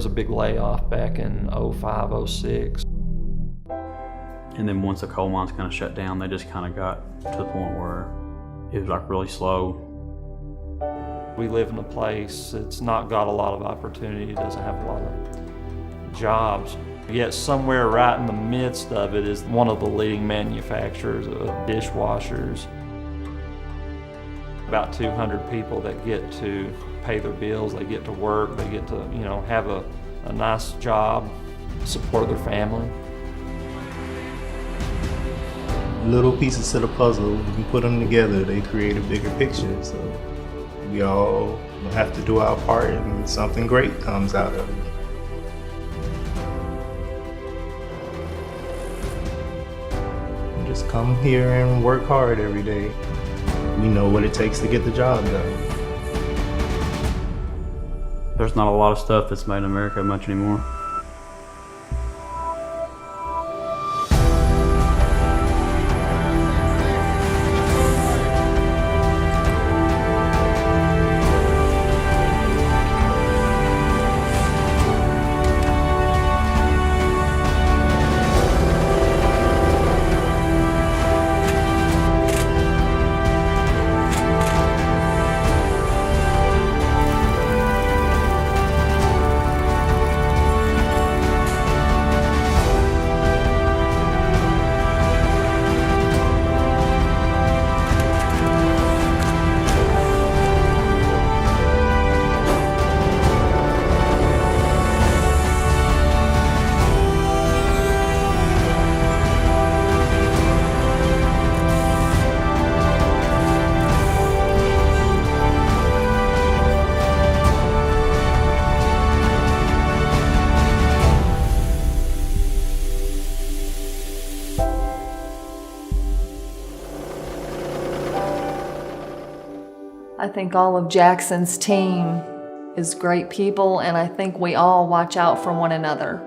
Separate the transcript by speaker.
Speaker 1: was a big layoff back in 05, 06.
Speaker 2: And then once the coal mines kind of shut down, they just kind of got to the point where it was like really slow.
Speaker 1: We live in a place that's not got a lot of opportunity, doesn't have a lot of jobs. Yet somewhere right in the midst of it is one of the leading manufacturers of dishwashers. About 200 people that get to pay their bills, they get to work, they get to, have a nice job, support their family.
Speaker 3: Little pieces to the puzzle, if you put them together, they create a bigger picture. So we all have to do our part and something great comes out of it. Just come here and work hard every day. We know what it takes to get the job done.
Speaker 2: There's not a lot of stuff that's made in America much anymore.
Speaker 4: I think all of Jackson's team is great people, and I think we all watch out for one another.